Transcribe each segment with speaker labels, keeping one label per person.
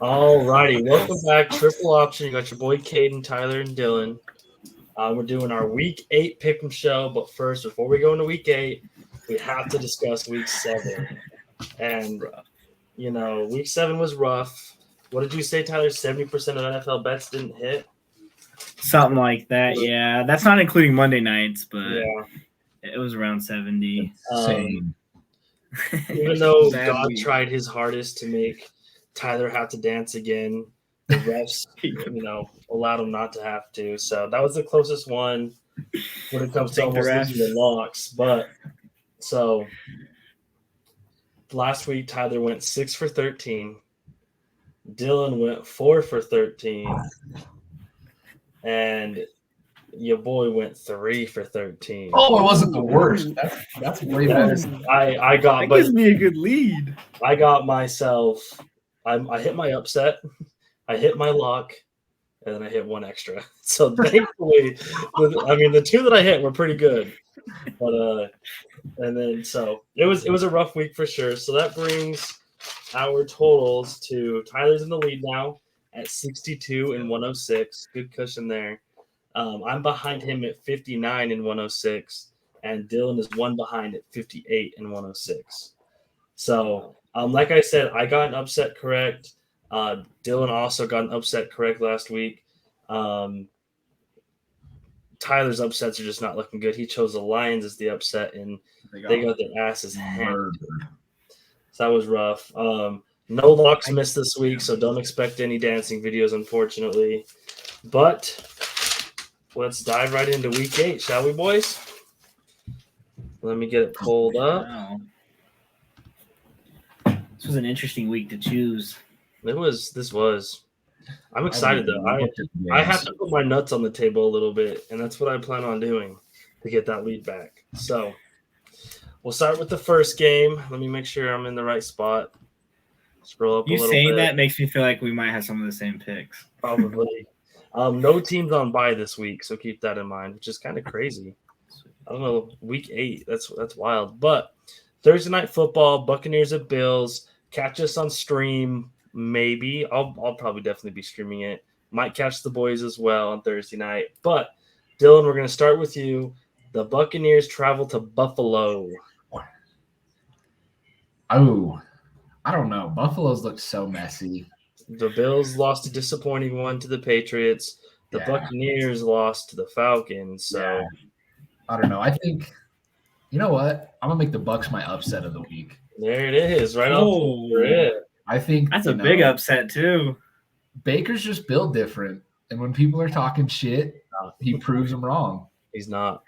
Speaker 1: All righty, welcome back. Triple option. You got your boy Caden, Tyler, and Dylan. We're doing our Week 8 Pick'em show, but first, before we go into Week 8, we have to discuss Week 7. And Week 7 was rough. What did you say, Tyler? 70% of NFL bets didn't hit.
Speaker 2: Something like that, yeah. That's not including Monday nights, but
Speaker 1: Yeah,
Speaker 2: it was around 70.
Speaker 3: Same.
Speaker 1: even though
Speaker 2: Bad
Speaker 1: God
Speaker 2: week.
Speaker 1: tried his hardest to make Tyler have to dance again, the refs, allowed him not to have to. So that was the closest one when it comes to
Speaker 2: Thank the
Speaker 1: almost losing
Speaker 2: refs.
Speaker 1: the locks. But so last week, Tyler went 6 for 13. Dylan went 4 for 13. And your boy went 3 for 13.
Speaker 3: Oh, it wasn't the worst. That's way better.
Speaker 1: I got,
Speaker 2: That
Speaker 1: but
Speaker 2: gives me a good lead.
Speaker 1: I got myself. I hit my upset. I hit my lock, and then I hit one extra. So thankfully, the two that I hit were pretty good. But and then so it was a rough week for sure. So that brings our totals to Tyler's in the lead now at 62 and 106. Good cushion there. I'm behind him at 59 and 106, and Dylan is one behind at 58 and 106. So, like I said, I got an upset correct. Dylan also got an upset correct last week. Tyler's upsets are just not looking good. He chose the Lions as the upset, and they got their asses handed. So that was rough. No locks missed this week, so don't expect any dancing videos, unfortunately. But let's dive right into Week 8, shall we, boys? Let me get it pulled up.
Speaker 2: Wow. This was an interesting week to choose.
Speaker 1: This was. I'm excited though. I have to put my nuts on the table a little bit, and that's what I plan on doing to get that lead back. So we'll start with the first game. Let me make sure I'm in the right spot. Scroll up a
Speaker 2: You
Speaker 1: little
Speaker 2: saying
Speaker 1: bit.
Speaker 2: that makes me feel like we might have some of the same picks.
Speaker 1: Probably. No teams on bye this week, so keep that in mind, which is kind of crazy. I don't know, Week 8, that's wild. But Thursday night football, Buccaneers at Bills. Catch us on stream, maybe. I'll probably definitely be streaming it. Might catch the boys as well on Thursday night. But Dylan, we're going to start with you. The Buccaneers travel to Buffalo.
Speaker 3: Oh, I don't know. Buffalo's look so messy.
Speaker 1: The Bills lost a disappointing one to the Patriots. The Buccaneers lost to the Falcons. So
Speaker 3: I don't know. I think, you know what? I'm gonna make the Bucs my upset of the week.
Speaker 1: There it is, right off the rip.
Speaker 3: I think
Speaker 2: that's a big upset too.
Speaker 3: Baker's just built different, and when people are talking shit, he proves them wrong.
Speaker 1: He's not.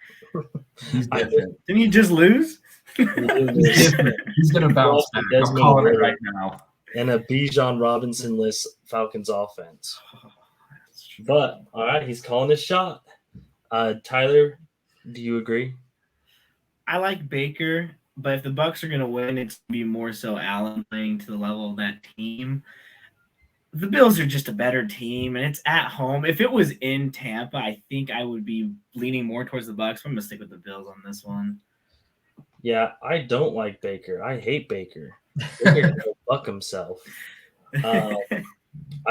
Speaker 3: He's different.
Speaker 2: Didn't he just lose?
Speaker 3: He's different. He's gonna bounce back. I'm calling it right now.
Speaker 1: And a Bijan Robinson-less Falcons offense. But all right, he's calling his shot. Tyler, do you agree?
Speaker 2: I like Baker, but if the Bucs are going to win, it's going to be more so Allen playing to the level of that team. The Bills are just a better team, and it's at home. If it was in Tampa, I think I would be leaning more towards the Bucs. I'm going to stick with the Bills on this one.
Speaker 1: Yeah, I don't like Baker. I hate Baker. Baker can go fuck himself. I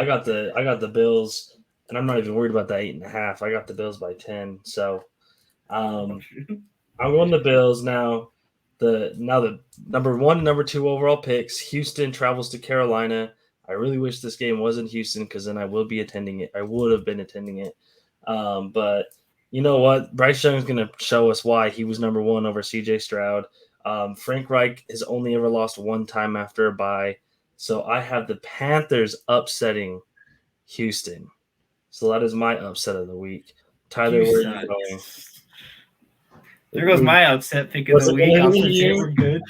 Speaker 1: got the Bills, and I'm not even worried about that 8.5. I got the Bills by 10. So I'm going the Bills now. The number 1 and number 2 overall picks. Houston travels to Carolina. I really wish this game was in Houston because then I will be attending it. I would have been attending it. But you know what? Bryce Young is going to show us why he was number 1 over C.J. Stroud. Frank Reich has only ever lost one time after a bye. So I have the Panthers upsetting Houston. So that is my upset of the week. Tyler, where are you going?
Speaker 2: There goes my upset pick of the week. We're good.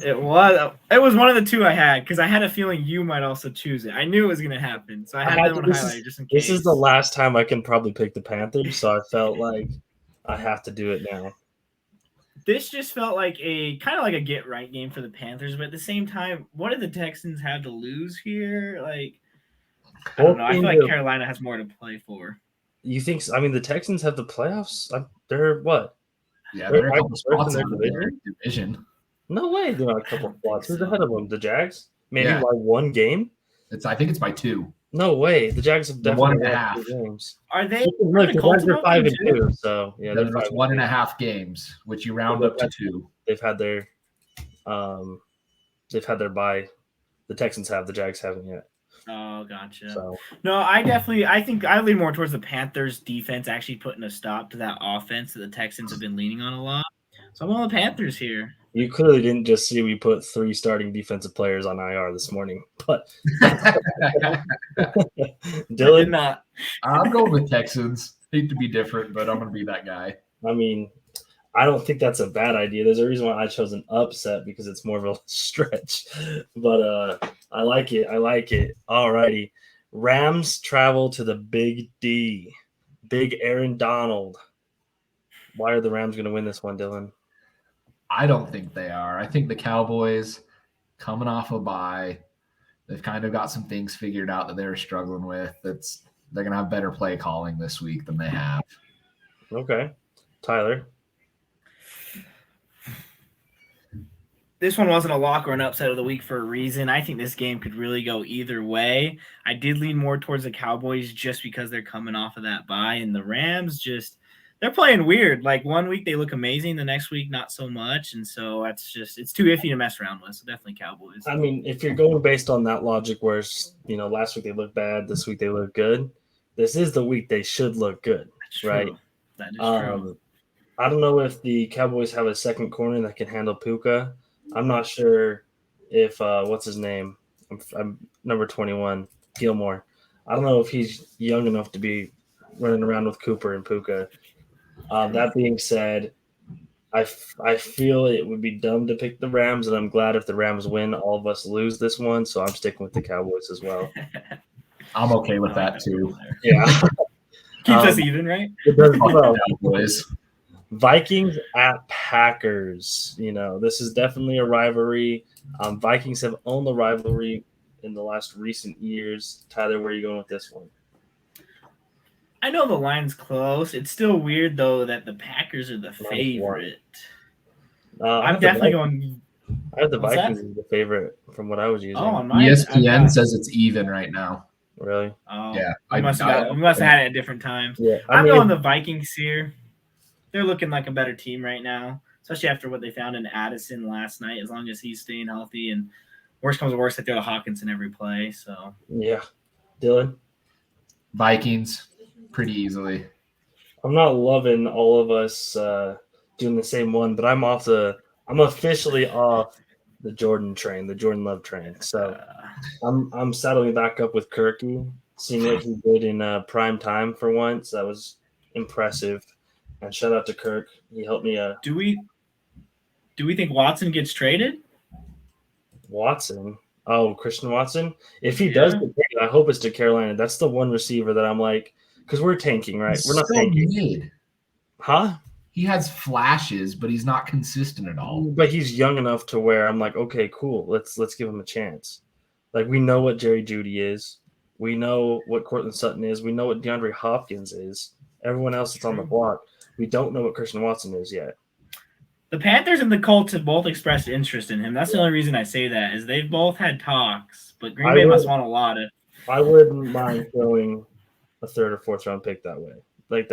Speaker 2: It was one of the two I had because I had a feeling you might also choose it. I knew it was going to happen, so I had that one highlighted just in case.
Speaker 1: This is the last time I can probably pick the Panthers, so I felt like I have to do it now.
Speaker 2: This just felt like a kind of like a get right game for the Panthers, but at the same time, what do the Texans have to lose here? Like, I don't know. I feel like Carolina has more to play for.
Speaker 1: You think? I mean, the Texans have the playoffs. They're what?
Speaker 3: Yeah, they're a couple spots in their division.
Speaker 1: No way, they're not a couple spots. Who's ahead of them? The Jags? Maybe by one game.
Speaker 3: I think it's by 2.
Speaker 1: No way. The Jags have
Speaker 3: The 1.5.
Speaker 1: definitely lost 2 games.
Speaker 2: Are they?
Speaker 1: Look, the
Speaker 2: Colts
Speaker 1: Jags are
Speaker 2: about them
Speaker 1: 5-2. So yeah, they're
Speaker 3: Then it's
Speaker 1: 5-2.
Speaker 3: 1.5 games, which you round up to 2.
Speaker 1: They've had their bye. The Texans have. The Jags haven't yet.
Speaker 2: Oh, gotcha.
Speaker 1: So
Speaker 2: No, I think I lean more towards the Panthers defense actually putting a stop to that offense that the Texans have been leaning on a lot. So I'm on the Panthers here.
Speaker 1: you clearly didn't just see we put 3 starting defensive players on IR this morning, but
Speaker 2: I did
Speaker 1: Dylan,
Speaker 2: not.
Speaker 3: I'm going with Texans. Hate to be different, but I'm going to be that guy.
Speaker 1: I mean, I don't think that's a bad idea. There's a reason why I chose an upset because it's more of a stretch. But I like it. I like it. All righty. Rams travel to the Big D. Big Aaron Donald. Why are the Rams going to win this one, Dylan?
Speaker 3: I don't think they are. I think the Cowboys, coming off a bye, they've kind of got some things figured out that they're struggling with. They're going to have better play calling this week than they have.
Speaker 1: Okay. Tyler?
Speaker 2: This one wasn't a lock or an upset of the week for a reason. I think this game could really go either way. I did lean more towards the Cowboys just because they're coming off of that bye, and the Rams they're playing weird. Like 1 week they look amazing, the next week not so much, and so it's too iffy to mess around with. So definitely Cowboys.
Speaker 1: I mean, if you're going based on that logic where, last week they looked bad, this week they look good, this is the week they should look good,
Speaker 2: That's
Speaker 1: right?
Speaker 2: true. That is true.
Speaker 1: I don't know if the Cowboys have a second corner that can handle Puka. I'm not sure if what's his name? I'm number 21, Gilmore. I don't know if he's young enough to be running around with Cooper and Puka. That being said, I feel it would be dumb to pick the Rams, and I'm glad if the Rams win, all of us lose this one. So I'm sticking with the Cowboys as well.
Speaker 3: I'm okay with that too.
Speaker 1: Yeah,
Speaker 2: Keeps us even, right?
Speaker 1: it does well.
Speaker 3: Cowboys.
Speaker 1: Vikings at Packers. This is definitely a rivalry. Vikings have owned the rivalry in the last recent years. Tyler, where are you going with this one?
Speaker 2: I know the line's close. It's still weird though that the Packers are the favorite. I'm definitely going.
Speaker 1: I have the
Speaker 2: What's
Speaker 1: Vikings
Speaker 2: that?
Speaker 1: as the favorite from what I was using.
Speaker 2: Oh, on mine,
Speaker 3: ESPN says it's even right now.
Speaker 1: Really?
Speaker 2: Oh,
Speaker 3: Yeah,
Speaker 2: we must have had it at different times.
Speaker 1: Yeah,
Speaker 2: I'm going the Vikings here. They're looking like a better team right now, especially after what they found in Addison last night. As long as he's staying healthy, and worst comes to worst, they throw to Hawkinson every play. So
Speaker 1: yeah, Dylan.
Speaker 3: Vikings, pretty easily.
Speaker 1: I'm not loving all of us doing the same one, but I'm officially off the Jordan train, the Jordan Love train. So I'm saddling back up with Kirky, seeing what he did in prime time for once. That was impressive. And shout out to Kirk. He helped me.
Speaker 2: Do we think Watson gets traded?
Speaker 1: Watson. Oh, Christian Watson. If he does get traded, I hope it's to Carolina. That's the one receiver that I'm like, because we're tanking, right? We're not tanking.
Speaker 3: Mid.
Speaker 1: Huh?
Speaker 3: He has flashes, but he's not consistent at all.
Speaker 1: But he's young enough to where I'm like, okay, cool. Let's give him a chance. Like, we know what Jerry Jeudy is. We know what Cortland Sutton is. We know what DeAndre Hopkins is. Everyone else that's on the block. We don't know what Christian Watson is yet.
Speaker 2: The Panthers and the Colts have both expressed interest in him. That's the only reason I say that is they've both had talks, but Green Bay must want a lot of.
Speaker 1: I wouldn't mind throwing a third or fourth round pick that way. Like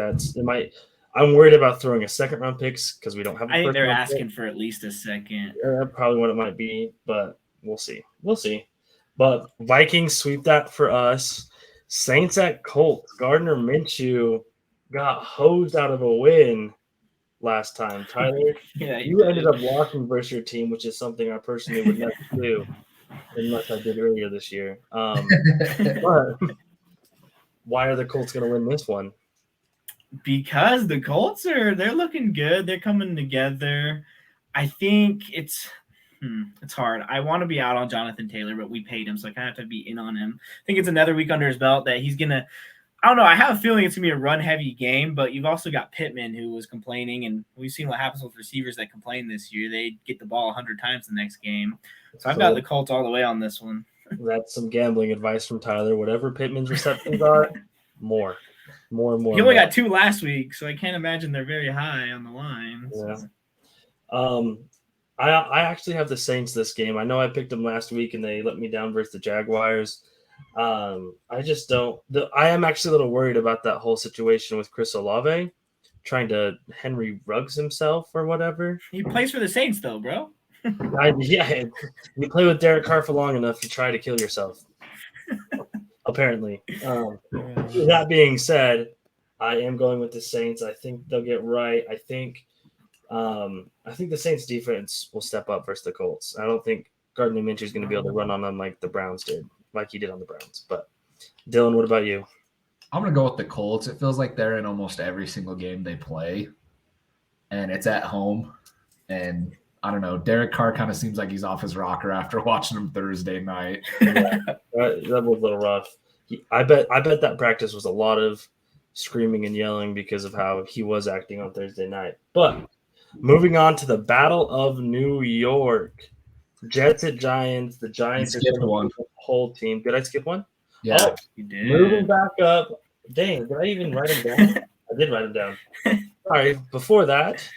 Speaker 1: I'm worried about throwing a second round picks because we don't have.
Speaker 2: I think they're asking for at least a second.
Speaker 1: Probably what it might be, but we'll see. We'll see. But Vikings sweep that for us. Saints at Colts. Gardner Minshew got hosed out of a win last time. Tyler, you ended up walking versus your team, which is something I personally would never do unless I did earlier this year. But why are the Colts going to win this one?
Speaker 2: Because the Colts they're looking good. They're coming together. I think it's hard. I want to be out on Jonathan Taylor, but we paid him, so I kind of have to be in on him. I think it's another week under his belt that he's going to I don't know. I have a feeling it's going to be a run-heavy game, but you've also got Pittman who was complaining, and we've seen what happens with receivers that complain this year. They get the ball 100 times the next game. So I've got the Colts all the way on this one.
Speaker 1: That's some gambling advice from Tyler. Whatever Pittman's receptions are, more.
Speaker 2: He only got 2 last week, so I can't imagine they're very high on the line.
Speaker 1: Yeah.
Speaker 2: So.
Speaker 1: I actually have the Saints this game. I know I picked them last week, and they let me down versus the Jaguars. I just don't. I am actually a little worried about that whole situation with Chris Olave trying to Henry Ruggs himself or whatever.
Speaker 2: He plays for the Saints, though, bro.
Speaker 1: Yeah, you play with Derek Carr for long enough, you try to kill yourself. Apparently. That being said, I am going with the Saints. I think they'll get right. I think the Saints defense will step up versus the Colts. I don't think Gardner Minshew is going to be able to run on them like the Browns did, like he did on the Browns. But Dylan, what about you?
Speaker 3: I'm going to go with the Colts. It feels like they're in almost every single game they play, and it's at home. And I don't know, Derek Carr kind of seems like he's off his rocker after watching him Thursday night.
Speaker 1: Yeah, that was a little rough. I bet that practice was a lot of screaming and yelling because of how he was acting on Thursday night. But moving on to the Battle of New York. Jets at Giants. The Giants are
Speaker 3: one.
Speaker 1: the whole team. Did I skip one?
Speaker 3: Yeah,
Speaker 1: oh,
Speaker 2: You did.
Speaker 1: moving back up. Dang, did I even write them down? I did write them down. Sorry. Before that,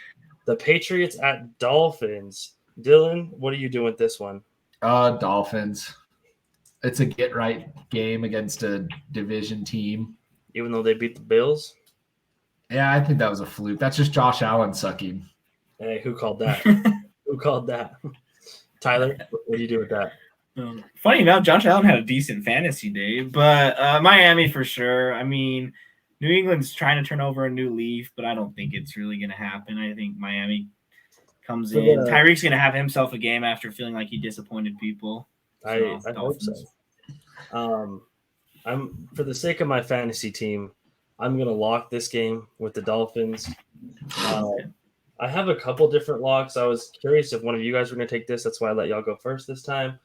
Speaker 1: the Patriots at Dolphins. Dylan, what are you doing with this one?
Speaker 3: Dolphins. It's a get-right game against a division team.
Speaker 1: Even though they beat the Bills?
Speaker 3: Yeah, I think that was a fluke. That's just Josh Allen sucking.
Speaker 1: Hey, who called that? Who called that? Tyler, what do you do with that?
Speaker 2: Funny enough, Josh Allen had a decent fantasy day, but Miami for sure. I mean, New England's trying to turn over a new leaf, but I don't think it's really going to happen. I think Miami comes in. Tyreek's going to have himself a game after feeling like he disappointed people.
Speaker 1: I hope so. I'm for the sake of my fantasy team, I'm going to lock this game with the Dolphins. I have a couple different locks. I was curious if one of you guys were going to take this. That's why I let y'all go first this time.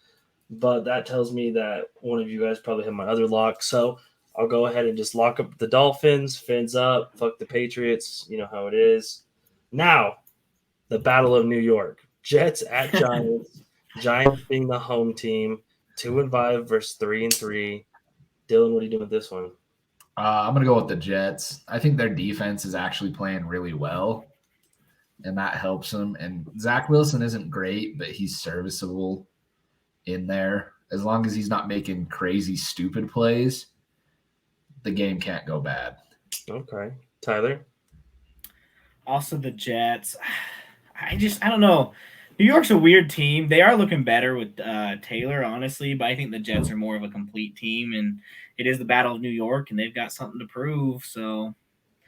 Speaker 1: But that tells me that one of you guys probably have my other lock. So I'll go ahead and just lock up the Dolphins, fins up, fuck the Patriots. You know how it is. Now, the Battle of New York. Jets at Giants. Giants being the home team. 2-5 versus 3-3. Dylan, what are you doing with this one?
Speaker 3: I'm going to go with the Jets. I think their defense is actually playing really well, and that helps them. And Zach Wilson isn't great, but he's serviceable in there. As long as he's not making crazy, stupid plays, the game can't go bad.
Speaker 1: Okay. Tyler?
Speaker 2: Also the Jets. I don't know. New York's a weird team. They are looking better with Taylor, honestly, but I think the Jets are more of a complete team, and it is the Battle of New York, and they've got something to prove. So,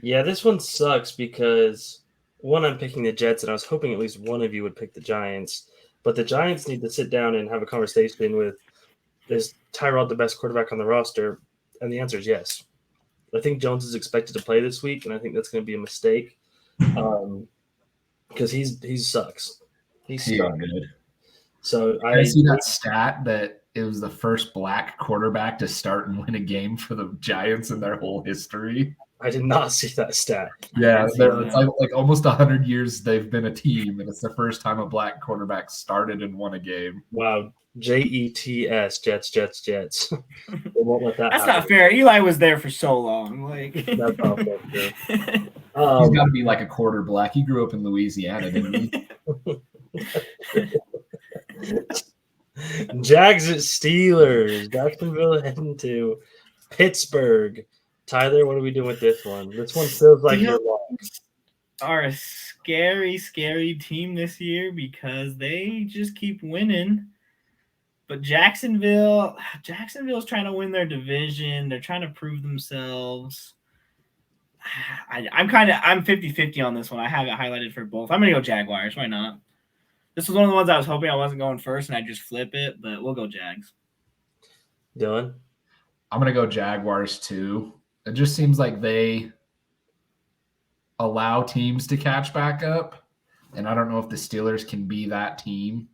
Speaker 1: yeah, this one sucks because, one, I'm picking the Jets, and I was hoping at least one of you would pick the Giants. But the Giants need to sit down and have a conversation with, is Tyrod the best quarterback on the roster? And the answer is yes. I think Jones is expected to play this week, and I think that's going to be a mistake because he sucks. He's
Speaker 3: good.
Speaker 1: So
Speaker 3: I see that stat that it was the first black quarterback to start and win a game for the Giants in their whole history.
Speaker 1: I did not see that stat.
Speaker 3: Yeah, it's like almost 100 years they've been a team, and it's the first time a black quarterback started and won a game.
Speaker 1: Wow. Jets, Jets. They won't let that
Speaker 2: That's
Speaker 1: happen.
Speaker 2: not fair. Eli was there for so long. Like
Speaker 1: That's not fair.
Speaker 3: He's got to be like a quarter black. He grew up in Louisiana, didn't he?
Speaker 1: Jags at Steelers. Jacksonville heading to Pittsburgh. Tyler, what are we doing with this one? This one feels like your lock.
Speaker 2: Are a scary, scary team this year because they just keep winning. But Jacksonville's trying to win their division. They're trying to prove themselves. I'm 50-50 on this one. I have it highlighted for both. I'm going to go Jaguars. Why not? This was one of the ones I was hoping I wasn't going first, and I just flip it, but we'll go Jags.
Speaker 1: Dylan?
Speaker 3: I'm going to go Jaguars too. It just seems like they allow teams to catch back up, and I don't know if the Steelers can be that team.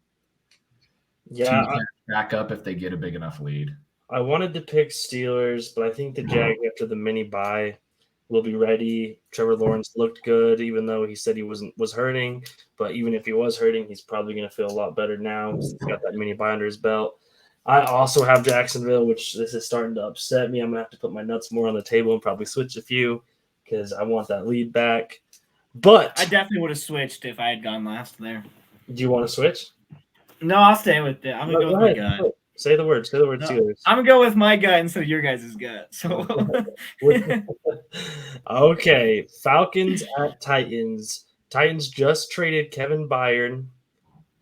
Speaker 1: Yeah,
Speaker 3: to catch back up if they get a big enough lead.
Speaker 1: I wanted to pick Steelers, but I think the Jags after the mini bye will be ready. Trevor Lawrence looked good, even though he said he was hurting. But even if he was hurting, he's probably going to feel a lot better now. He's got that mini bye under his belt. I also have Jacksonville, which this is starting to upset me. I'm going to have to put my nuts more on the table and probably switch a few because I want that lead back. But
Speaker 2: I definitely would have switched if I had gone last there.
Speaker 1: Do you want to switch?
Speaker 2: No, I'll stay with it. I'm going to go with my gut.
Speaker 1: Say the word.
Speaker 2: No,
Speaker 1: Steelers.
Speaker 2: I'm gonna go with my gut instead of your guys' gut. So
Speaker 1: Okay, Falcons at Titans. Titans just traded Kevin Byard.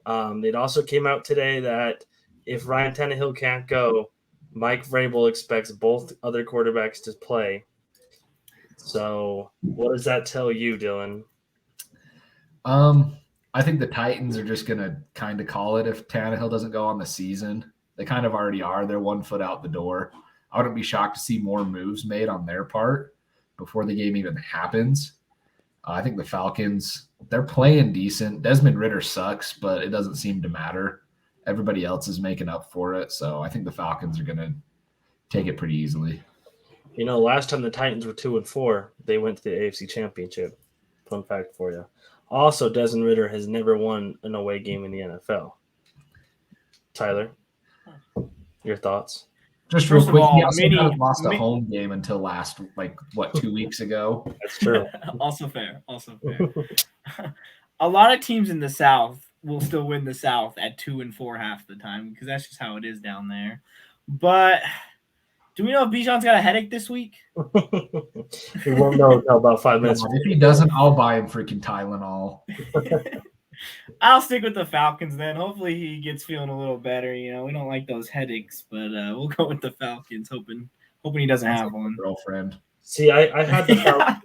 Speaker 1: It also came out today that if Ryan Tannehill can't go, Mike Vrabel expects both other quarterbacks to play. So, what does that tell you, Dylan?
Speaker 3: I think the Titans are just gonna kind of call it if Tannehill doesn't go on the season. They kind of already are. They're 1 foot out the door. I wouldn't be shocked to see more moves made on their part before the game even happens. I think the Falcons, they're playing decent. Desmond Ridder sucks, but it doesn't seem to matter. Everybody else is making up for it. So I think the Falcons are going to take it pretty easily.
Speaker 1: You know, last time the Titans were 2-4, they went to the AFC Championship. Fun fact for you. Also, Desmond Ridder has never won an away game in the NFL. Tyler, your thoughts?
Speaker 3: Just real
Speaker 2: First of
Speaker 3: quick,
Speaker 2: all,
Speaker 3: he also
Speaker 2: many-
Speaker 3: hasn't lost a
Speaker 2: many-
Speaker 3: home game until last, 2 weeks ago.
Speaker 1: That's true.
Speaker 2: also fair. A lot of teams in the South will still win the South at 2-4 half the time because that's just how it is down there. But do we know if Bijan's got a headache this week?
Speaker 1: We won't know until about 5 minutes.
Speaker 3: If he doesn't, I'll buy him freaking Tylenol.
Speaker 2: I'll stick with the Falcons then. Hopefully he gets feeling a little better. You know, we don't like those headaches, but we'll go with the Falcons, hoping he doesn't have one.
Speaker 3: Girlfriend.
Speaker 1: See, I had the Falcons.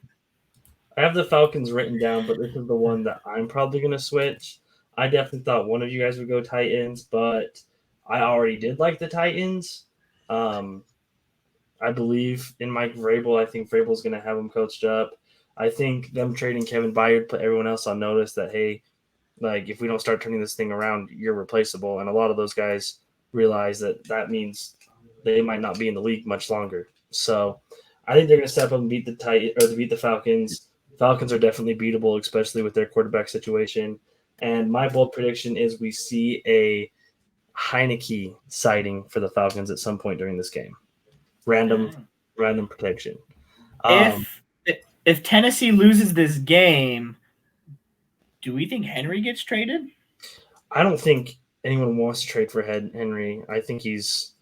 Speaker 1: I have the Falcons written down, but this is the one that I'm probably going to switch. I definitely thought one of you guys would go Titans, but I already did like the Titans. I believe in Mike Vrabel. I think Vrabel's going to have them coached up. I think them trading Kevin Byard put everyone else on notice that, hey, like if we don't start turning this thing around, you're replaceable. And a lot of those guys realize that means they might not be in the league much longer. So I think they're going to step up and beat the Falcons. Falcons are definitely beatable, especially with their quarterback situation. And my bold prediction is we see a Heineke sighting for the Falcons at some point during this game. Random prediction.
Speaker 2: If Tennessee loses this game, do we think Henry gets traded?
Speaker 1: I don't think anyone wants to trade for Henry. I think he's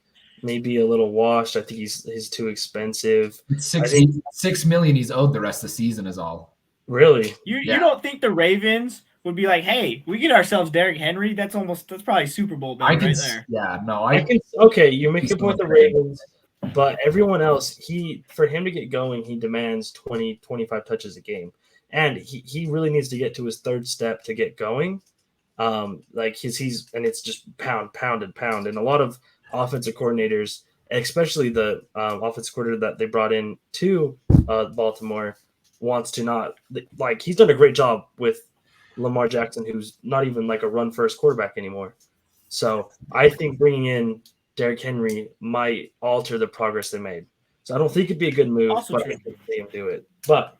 Speaker 1: maybe a little washed. I think he's too expensive.
Speaker 3: It's $6 million he's owed the rest of the season is all.
Speaker 1: Really?
Speaker 2: You don't think the Ravens would be like, hey, we get ourselves Derrick Henry? That's probably Super Bowl bait right there.
Speaker 3: Yeah, no,
Speaker 1: okay, you make a point the Ravens, but everyone else, for him to get going, he demands 20, 25 touches a game. And he really needs to get to his third step to get going. And it's just pound. And a lot of offensive coordinators, especially the offensive coordinator that they brought in to Baltimore, wants to not – he's done a great job with Lamar Jackson, who's not even like a run-first quarterback anymore. So I think bringing in Derrick Henry might alter the progress they made. So I don't think it'd be a good move, but I think they can do it. But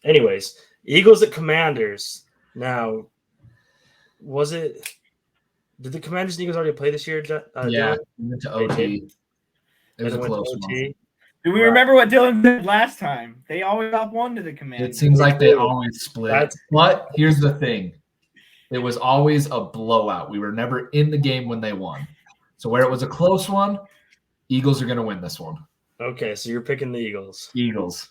Speaker 1: anyways, Eagles at Commanders. Now, did the Commanders and Eagles already play this year?
Speaker 3: Yeah, we went to OT. It was a close one.
Speaker 2: Do we remember what Dylan said last time? They always up one to the Commanders.
Speaker 3: It seems like they always split. But here's the thing. It was always a blowout. We were never in the game when they won. So where it was a close one, Eagles are going to win this one.
Speaker 1: Okay, so you're picking the Eagles.
Speaker 3: Eagles.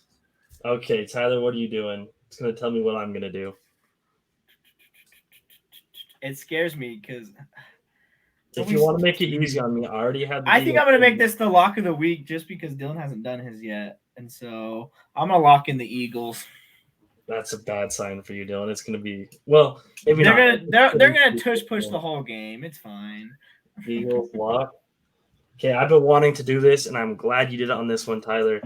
Speaker 1: Okay, Tyler, what are you doing? It's going to tell me what I'm going to do.
Speaker 2: It scares me because
Speaker 1: if you want to make it easy on me, I already had
Speaker 2: I think I'm going to make this the lock of the week just because Dylan hasn't done his yet. And so I'm going to lock in the Eagles.
Speaker 1: That's a bad sign for you, Dylan. It's going to be maybe
Speaker 2: they're going to push the whole game. It's fine.
Speaker 1: Eagles lock. Okay, I've been wanting to do this, and I'm glad you did it on this one, Tyler.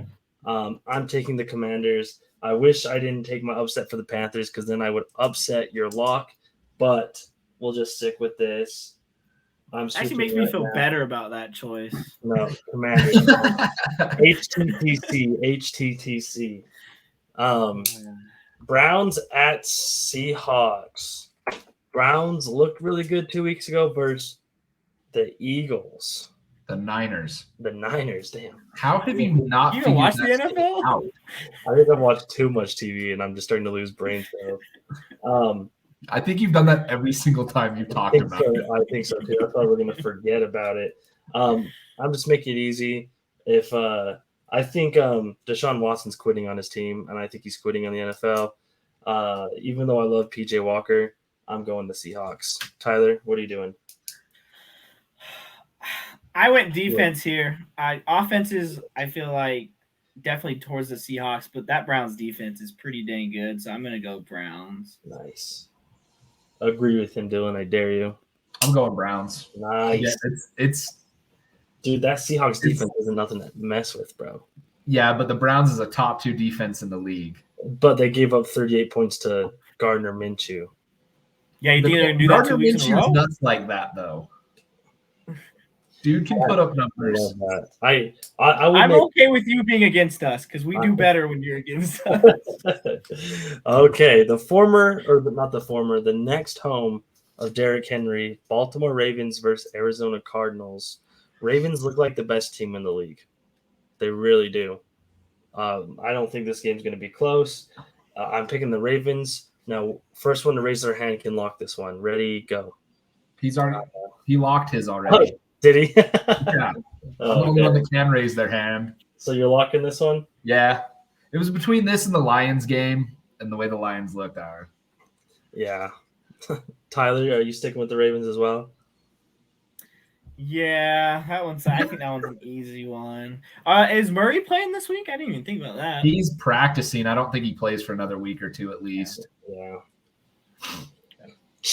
Speaker 1: I'm taking the Commanders. I wish I didn't take my upset for the Panthers because then I would upset your lock, but we'll just stick with this.
Speaker 2: Actually makes me feel better about that choice.
Speaker 1: No, Commanders. HTTC. Browns at Seahawks. Browns looked really good 2 weeks ago versus the Eagles.
Speaker 3: The Niners.
Speaker 1: Damn.
Speaker 3: How have you not
Speaker 2: figured watch the NFL
Speaker 3: out?
Speaker 1: I think I've watched too much TV and I'm just starting to lose brain cells.
Speaker 3: I think you've done that every single time you've
Speaker 1: I
Speaker 3: talked
Speaker 1: think
Speaker 3: about it.
Speaker 1: so. I think so too. I thought we were gonna forget about it. I'm just making it easy. If I think Deshaun Watson's quitting on his team, and I think he's quitting on the NFL. Even though I love PJ Walker, I'm going the Seahawks. Tyler, what are you doing?
Speaker 2: I went defense here. Offenses, I feel like definitely towards the Seahawks, but that Browns defense is pretty dang good, so I'm gonna go Browns.
Speaker 1: Nice. Agree with him, Dylan. I dare you.
Speaker 3: I'm going Browns.
Speaker 1: Nice.
Speaker 3: Yeah, it's
Speaker 1: Dude, that Seahawks defense isn't nothing to mess with, bro.
Speaker 3: yeah, but the Browns is a top 2 defense in the league.
Speaker 1: But they gave up 38 points to Gardner Minshew.
Speaker 2: Yeah, you think they're gonna do that
Speaker 3: Gardner
Speaker 2: 2 weeks in a
Speaker 3: Minshew's
Speaker 2: row?
Speaker 3: nuts like that though. Dude can put up
Speaker 1: I
Speaker 3: numbers.
Speaker 1: love that. I would
Speaker 2: I'm
Speaker 1: make
Speaker 2: okay with you being against us because we do better when you're against us.
Speaker 1: Okay, the next home of Derrick Henry, Baltimore Ravens versus Arizona Cardinals. Ravens look like the best team in the league. They really do. I don't think this game's going to be close. I'm picking the Ravens. Now, first one to raise their hand can lock this one. Ready, go.
Speaker 3: He locked his already.
Speaker 1: Did he?
Speaker 3: Yeah. I'm the only one
Speaker 1: Okay.
Speaker 3: that can raise their hand.
Speaker 1: So you're locking this one?
Speaker 3: Yeah. It was between this and the Lions game and the way the Lions looked.
Speaker 1: Yeah. Tyler, are you sticking with the Ravens as well?
Speaker 2: Yeah, I think that one's an easy one. Is Murray playing this week? I didn't even think about that.
Speaker 3: He's practicing. I don't think he plays for another week or two at least.
Speaker 1: Yeah.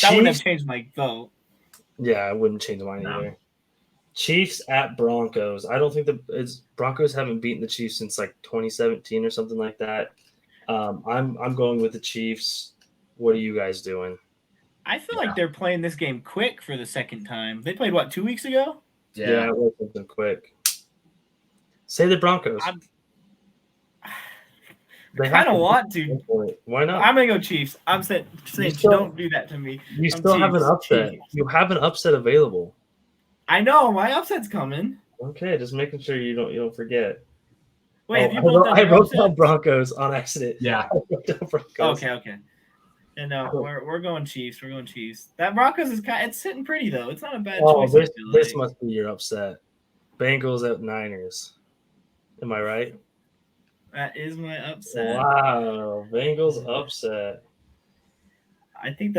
Speaker 2: That wouldn't have
Speaker 1: Chiefs,
Speaker 2: changed my vote.
Speaker 1: yeah, I wouldn't change mine
Speaker 3: No.
Speaker 1: either. Chiefs at Broncos. I don't think Broncos haven't beaten the Chiefs since like 2017 or something like that. I'm going with the Chiefs. What are you guys doing?
Speaker 2: I feel like they're playing this game quick for the second time. They played what 2 weeks ago?
Speaker 1: Yeah, it was something quick. Say the Broncos.
Speaker 2: I kind of want to.
Speaker 1: Why not?
Speaker 2: I'm gonna go Chiefs. I'm saying don't do that to me.
Speaker 1: You still have an upset.
Speaker 2: Chiefs.
Speaker 1: You have an upset available.
Speaker 2: I know my upset's coming.
Speaker 1: Okay, just making sure you don't forget.
Speaker 2: Wait, have you
Speaker 1: I
Speaker 2: both
Speaker 1: wrote,
Speaker 2: done
Speaker 1: I
Speaker 2: your
Speaker 1: wrote
Speaker 2: upset?
Speaker 1: down Broncos on accident.
Speaker 3: Yeah.
Speaker 1: I wrote down Broncos.
Speaker 2: Okay. And no, we're going Chiefs. We're going Chiefs. That Broncos is it's sitting pretty though. It's not a bad choice. I feel
Speaker 1: this
Speaker 2: like.
Speaker 1: must be your upset. Bengals at Niners. Am I right?
Speaker 2: That is my upset.
Speaker 1: Wow, Bengals upset.
Speaker 2: I think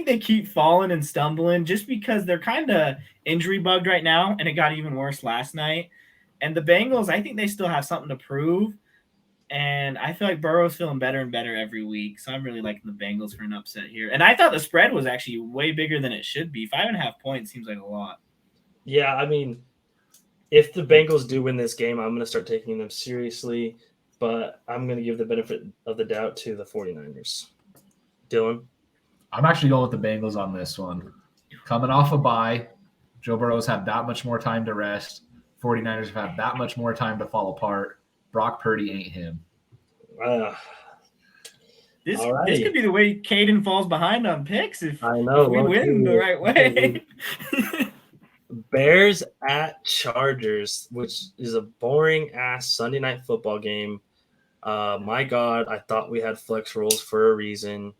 Speaker 2: they keep falling and stumbling just because they're kind of injury bugged right now, and it got even worse last night. And the Bengals, I think they still have something to prove. And I feel like Burrow's feeling better and better every week. So I'm really liking the Bengals for an upset here. And I thought the spread was actually way bigger than it should be. 5.5 points seems like a lot.
Speaker 1: Yeah, I mean, if the Bengals do win this game, I'm going to start taking them seriously. But I'm going to give the benefit of the doubt to the 49ers. Dylan?
Speaker 3: I'm actually going with the Bengals on this one. Coming off a bye, Joe Burrow's had that much more time to rest. 49ers have had that much more time to fall apart. Brock Purdy ain't him.
Speaker 2: This could be the way Caden falls behind on picks if
Speaker 1: I know.
Speaker 2: we win the right way.
Speaker 1: Bears at Chargers, which is a boring ass Sunday night football game. My God, I thought we had flex rolls for a reason.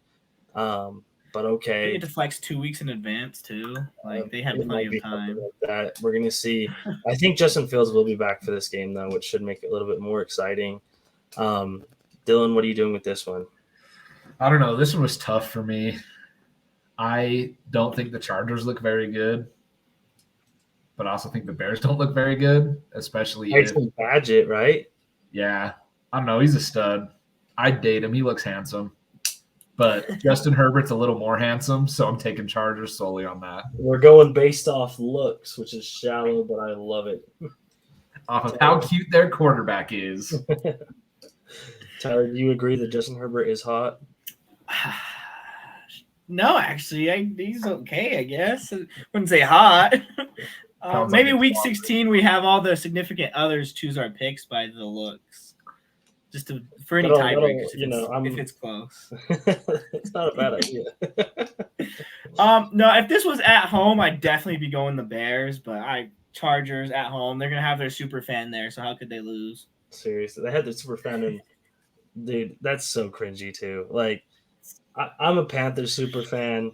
Speaker 1: But okay.
Speaker 2: They get to flex 2 weeks in advance too. Like they had plenty of time.
Speaker 1: Like that. We're gonna see. I think Justin Fields will be back for this game though, which should make it a little bit more exciting. Dylan, what are you doing with this one?
Speaker 3: I don't know. This one was tough for me. I don't think the Chargers look very good, but I also think the Bears don't look very good, especially
Speaker 1: Tyson Badgett, right?
Speaker 3: Yeah. I don't know. He's a stud. I'd date him. He looks handsome. But Justin Herbert's a little more handsome, so I'm taking Chargers solely on that.
Speaker 1: We're going based off looks, which is shallow, but I love it.
Speaker 3: Off of how cute their quarterback is.
Speaker 1: Tyler, do you agree that Justin Herbert is hot?
Speaker 2: No, actually, he's okay, I guess. I wouldn't say hot. Maybe
Speaker 3: like
Speaker 2: week 16 we have all the significant others choose our picks by the looks. Just for any tiebreakers, if it's close.
Speaker 1: It's not a bad idea.
Speaker 2: No, if this was at home, I'd definitely be going the Bears, but Chargers at home. They're gonna have their super fan there, so how could they lose?
Speaker 1: Seriously, they had the super fan, and dude, that's so cringy too. Like I'm a Panthers super fan,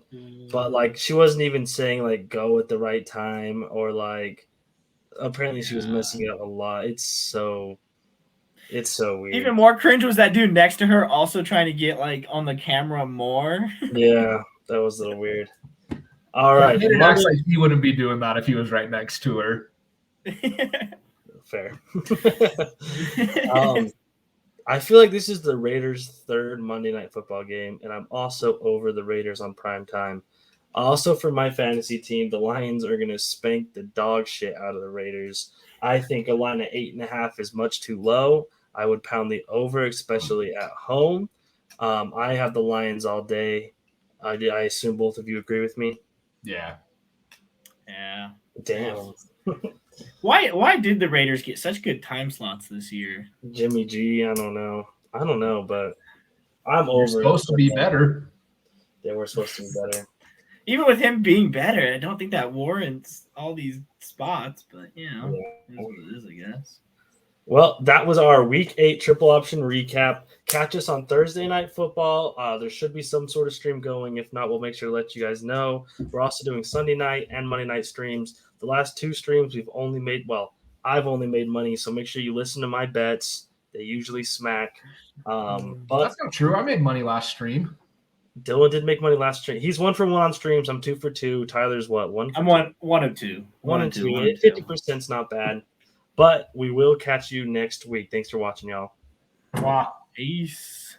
Speaker 1: but like she wasn't even saying like go at the right time or like apparently she was messing it up a lot. It's so weird.
Speaker 2: Even more cringe was that dude next to her also trying to get like on the camera more.
Speaker 1: Yeah, that was a little weird. All right,
Speaker 3: It acts like he wouldn't be doing that if he was right next to her.
Speaker 1: Fair. I feel like this is the Raiders' third Monday Night Football game, and I'm also over the Raiders on prime time. Also, for my fantasy team, the Lions are going to spank the dog shit out of the Raiders. I think a line of 8.5 is much too low. I would pound the over, especially at home. I have the Lions all day. I assume both of you agree with me.
Speaker 3: Yeah.
Speaker 2: Yeah.
Speaker 1: Damn.
Speaker 2: Why did the Raiders get such good time slots this year?
Speaker 1: Jimmy G, I don't know, but I'm
Speaker 3: You're
Speaker 1: over.
Speaker 3: supposed to be better.
Speaker 1: They were supposed to be better.
Speaker 2: Even with him being better, I don't think that warrants all these spots, but you know, it is what it is, I guess.
Speaker 1: Well, that was our Week 8 triple option recap. Catch us on Thursday Night Football. There should be some sort of stream going. If not, we'll make sure to let you guys know. We're also doing Sunday night and Monday night streams. The last 2 streams I've only made money, so make sure you listen to my bets. They usually smack. But
Speaker 3: that's not true. I made money last stream.
Speaker 1: Dylan did make money last stream. He's 1 for 1 on streams. I'm 2 for 2. Tyler's what? 1 for
Speaker 2: I'm
Speaker 1: 2?
Speaker 2: 1 of 2.
Speaker 1: 1 and 2. 50%'s not bad. But we will catch you next week. Thanks for watching, y'all.
Speaker 2: Peace.